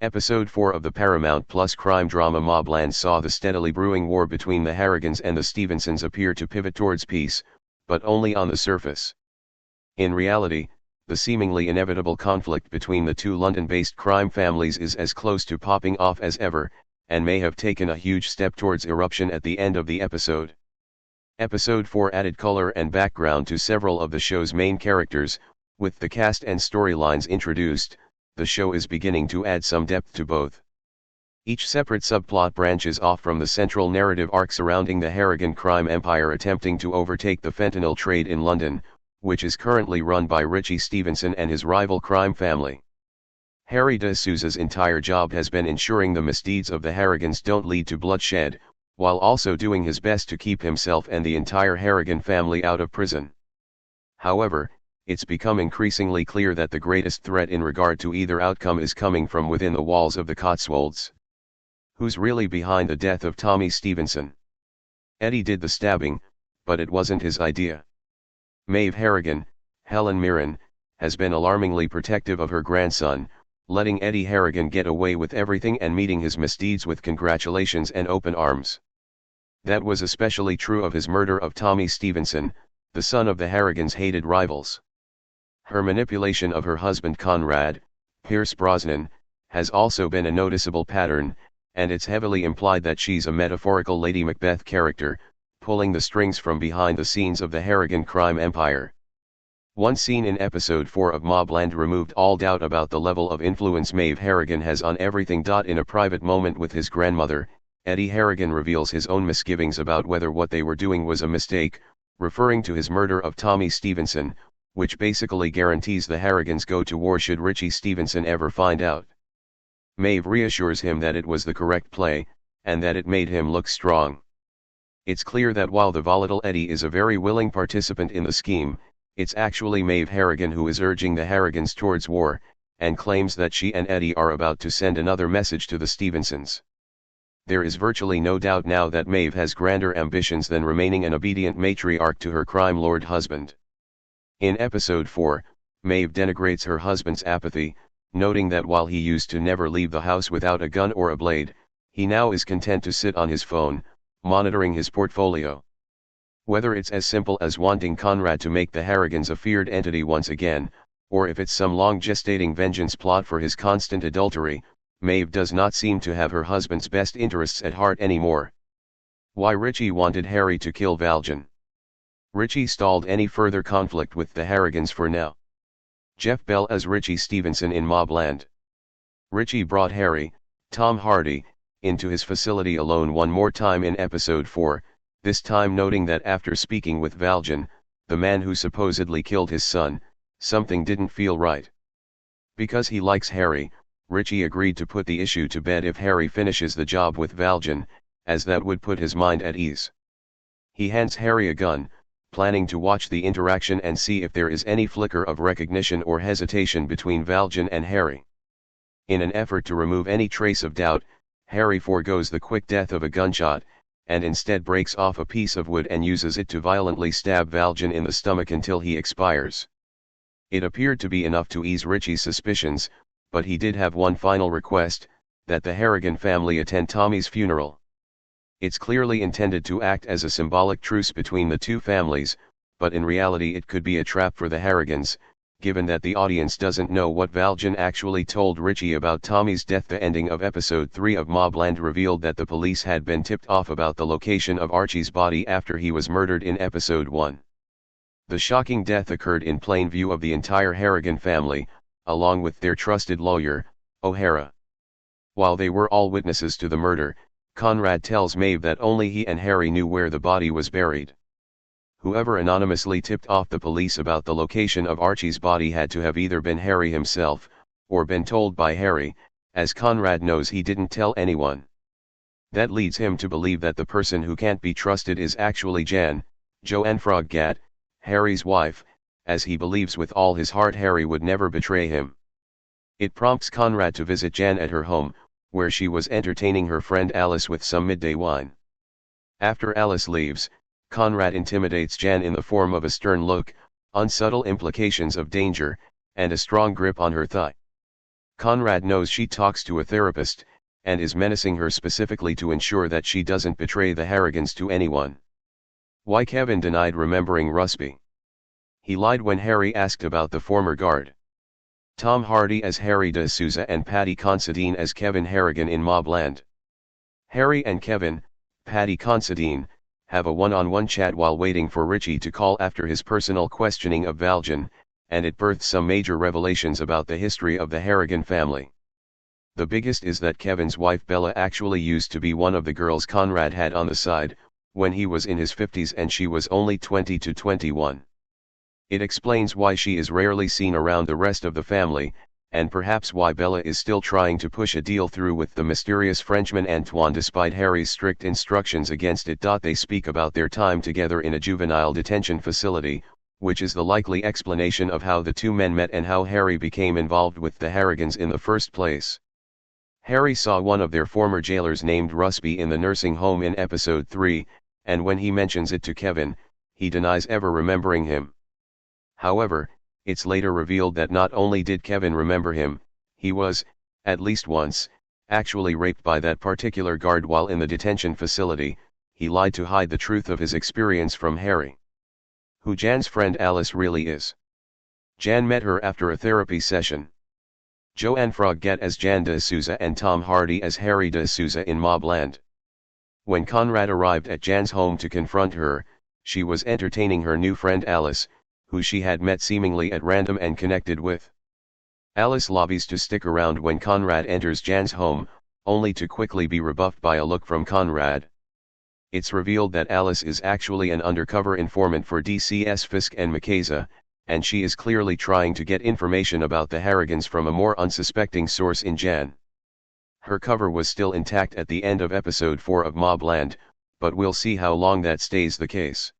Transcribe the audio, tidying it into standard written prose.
Episode 4 of the Paramount Plus crime drama MobLand saw the steadily brewing war between the Harrigans and the Stevensons appear to pivot towards peace, but only on the surface. In reality, the seemingly inevitable conflict between the two London-based crime families is as close to popping off as ever, and may have taken a huge step towards eruption at the end of the episode. Episode 4 added color and background to several of the show's main characters. With the cast and storylines introduced, the show is beginning to add some depth to both. Each separate subplot branches off from the central narrative arc surrounding the Harrigan crime empire attempting to overtake the fentanyl trade in London, which is currently run by Richie Stevenson and his rival crime family. Harry de Souza's entire job has been ensuring the misdeeds of the Harrigans don't lead to bloodshed, while also doing his best to keep himself and the entire Harrigan family out of prison. However, it's become increasingly clear that the greatest threat in regard to either outcome is coming from within the walls of the Cotswolds. Who's really behind the death of Tommy Stevenson? Eddie did the stabbing, but it wasn't his idea. Maeve Harrigan, Helen Mirren, has been alarmingly protective of her grandson, letting Eddie Harrigan get away with everything and meeting his misdeeds with congratulations and open arms. That was especially true of his murder of Tommy Stevenson, the son of the Harrigans' hated rivals. Her manipulation of her husband Conrad, Pierce Brosnan, has also been a noticeable pattern, and it's heavily implied that she's a metaphorical Lady Macbeth character, pulling the strings from behind the scenes of the Harrigan crime empire. One scene in episode 4 of MobLand removed all doubt about the level of influence Maeve Harrigan has on everything. In a private moment with his grandmother, Eddie Harrigan reveals his own misgivings about whether what they were doing was a mistake, referring to his murder of Tommy Stevenson, which basically guarantees the Harrigans go to war should Richie Stevenson ever find out. Maeve reassures him that it was the correct play, and that it made him look strong. It's clear that while the volatile Eddie is a very willing participant in the scheme, it's actually Maeve Harrigan who is urging the Harrigans towards war, and claims that she and Eddie are about to send another message to the Stevensons. There is virtually no doubt now that Maeve has grander ambitions than remaining an obedient matriarch to her crime lord husband. In episode 4, Maeve denigrates her husband's apathy, noting that while he used to never leave the house without a gun or a blade, he now is content to sit on his phone, monitoring his portfolio. Whether it's as simple as wanting Conrad to make the Harrigans a feared entity once again, or if it's some long gestating vengeance plot for his constant adultery, Maeve does not seem to have her husband's best interests at heart anymore. Why Richie wanted Harry to kill Valjean. Richie stalled any further conflict with the Harrigans for now. Jeff Bell as Richie Stevenson in MobLand. Richie brought Harry, Tom Hardy, into his facility alone one more time in episode 4, this time noting that after speaking with Valjean, the man who supposedly killed his son, something didn't feel right. Because he likes Harry, Richie agreed to put the issue to bed if Harry finishes the job with Valjean, as that would put his mind at ease. He hands Harry a gun, planning to watch the interaction and see if there is any flicker of recognition or hesitation between Valjean and Harry. In an effort to remove any trace of doubt, Harry forgoes the quick death of a gunshot, and instead breaks off a piece of wood and uses it to violently stab Valjean in the stomach until he expires. It appeared to be enough to ease Richie's suspicions, but he did have one final request, that the Harrigan family attend Tommy's funeral. It's clearly intended to act as a symbolic truce between the two families, but in reality it could be a trap for the Harrigans, given that the audience doesn't know what Valjean actually told Richie about Tommy's death. The ending of episode 3 of MobLand revealed that the police had been tipped off about the location of Archie's body after he was murdered in episode 1. The shocking death occurred in plain view of the entire Harrigan family, along with their trusted lawyer, O'Hara. While they were all witnesses to the murder, Conrad tells Maeve that only he and Harry knew where the body was buried. Whoever anonymously tipped off the police about the location of Archie's body had to have either been Harry himself, or been told by Harry, as Conrad knows he didn't tell anyone. That leads him to believe that the person who can't be trusted is actually Joanne Froggatt, Harry's wife, as he believes with all his heart Harry would never betray him. It prompts Conrad to visit Jan at her home, where she was entertaining her friend Alice with some midday wine. After Alice leaves, Conrad intimidates Jan in the form of a stern look, unsubtle implications of danger, and a strong grip on her thigh. Conrad knows she talks to a therapist, and is menacing her specifically to ensure that she doesn't betray the Harrigans to anyone. Why Kevin denied remembering Rusby. He lied when Harry asked about the former guard. Tom Hardy as Harry de Souza and Paddy Considine as Kevin Harrigan in MobLand. Harry and Kevin, Paddy Considine, have a one-on-one chat while waiting for Richie to call after his personal questioning of Valjean, and it births some major revelations about the history of the Harrigan family. The biggest is that Kevin's wife Bella actually used to be one of the girls Conrad had on the side, when he was in his 50s and she was only 20 to 21. It explains why she is rarely seen around the rest of the family, and perhaps why Bella is still trying to push a deal through with the mysterious Frenchman Antoine despite Harry's strict instructions against it. They speak about their time together in a juvenile detention facility, which is the likely explanation of how the two men met and how Harry became involved with the Harrigans in the first place. Harry saw one of their former jailers named Rusby in the nursing home in episode 3, and when he mentions it to Kevin, he denies ever remembering him. However, it's later revealed that not only did Kevin remember him, he was, at least once, actually raped by that particular guard while in the detention facility. He lied to hide the truth of his experience from Harry. Who Jan's friend Alice really is. Jan met her after a therapy session. Joanne Froggatt as Jan de Souza and Tom Hardy as Harry de Souza in MobLand. When Conrad arrived at Jan's home to confront her, she was entertaining her new friend Alice, who she had met seemingly at random and connected with. Alice lobbies to stick around when Conrad enters Jan's home, only to quickly be rebuffed by a look from Conrad. It's revealed that Alice is actually an undercover informant for DCS Fisk and Makeza, and she is clearly trying to get information about the Harrigans from a more unsuspecting source in Jan. Her cover was still intact at the end of episode 4 of MobLand, but we'll see how long that stays the case.